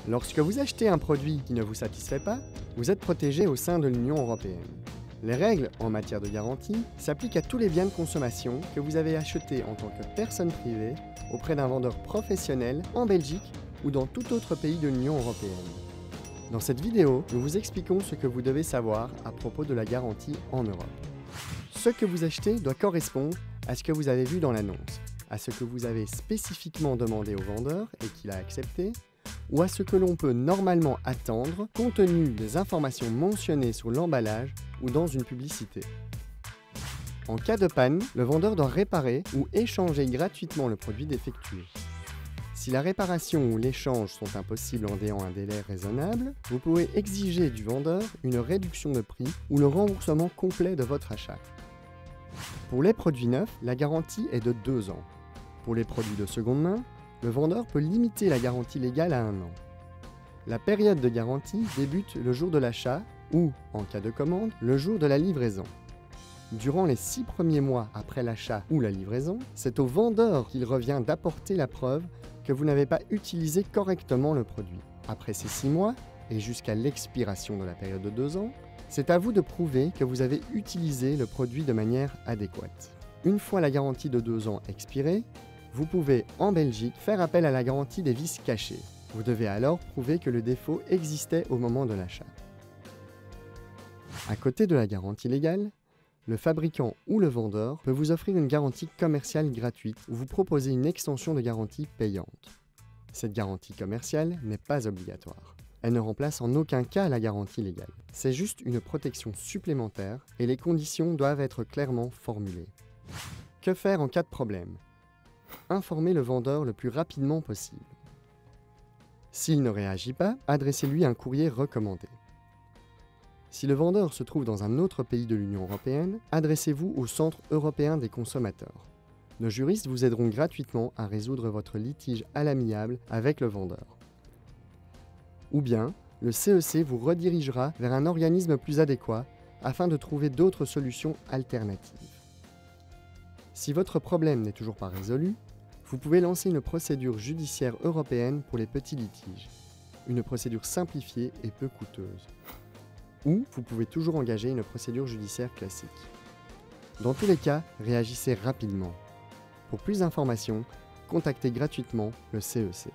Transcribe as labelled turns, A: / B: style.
A: Lorsque vous achetez un produit qui ne vous satisfait pas, vous êtes protégé au sein de l'Union européenne. Les règles en matière de garantie s'appliquent à tous les biens de consommation que vous avez achetés en tant que personne privée auprès d'un vendeur professionnel en Belgique ou dans tout autre pays de l'Union européenne. Dans cette vidéo, nous vous expliquons ce que vous devez savoir à propos de la garantie en Europe. Ce que vous achetez doit correspondre à ce que vous avez vu dans l'annonce, à ce que vous avez spécifiquement demandé au vendeur et qu'il a accepté, ou à ce que l'on peut normalement attendre compte tenu des informations mentionnées sur l'emballage ou dans une publicité. En cas de panne, le vendeur doit réparer ou échanger gratuitement le produit défectueux. Si la réparation ou l'échange sont impossibles en ayant un délai raisonnable, vous pouvez exiger du vendeur une réduction de prix ou le remboursement complet de votre achat. Pour les produits neufs, la garantie est de 2 ans. Pour les produits de seconde main, le vendeur peut limiter la garantie légale à 1 an. La période de garantie débute le jour de l'achat ou, en cas de commande, le jour de la livraison. Durant les 6 premiers mois après l'achat ou la livraison, c'est au vendeur qu'il revient d'apporter la preuve que vous n'avez pas utilisé correctement le produit. Après ces 6 mois, et jusqu'à l'expiration de la période de 2 ans, c'est à vous de prouver que vous avez utilisé le produit de manière adéquate. Une fois la garantie de 2 ans expirée, vous pouvez, en Belgique, faire appel à la garantie des vis cachées. Vous devez alors prouver que le défaut existait au moment de l'achat. À côté de la garantie légale, le fabricant ou le vendeur peut vous offrir une garantie commerciale gratuite ou vous proposer une extension de garantie payante. Cette garantie commerciale n'est pas obligatoire. Elle ne remplace en aucun cas la garantie légale. C'est juste une protection supplémentaire et les conditions doivent être clairement formulées. Que faire en cas de problème ? Informez le vendeur le plus rapidement possible. S'il ne réagit pas, adressez-lui un courrier recommandé. Si le vendeur se trouve dans un autre pays de l'Union européenne, adressez-vous au Centre européen des consommateurs. Nos juristes vous aideront gratuitement à résoudre votre litige à l'amiable avec le vendeur. Ou bien, le CEC vous redirigera vers un organisme plus adéquat afin de trouver d'autres solutions alternatives. Si votre problème n'est toujours pas résolu, vous pouvez lancer une procédure judiciaire européenne pour les petits litiges, une procédure simplifiée et peu coûteuse. Ou vous pouvez toujours engager une procédure judiciaire classique. Dans tous les cas, réagissez rapidement. Pour plus d'informations, contactez gratuitement le CEC.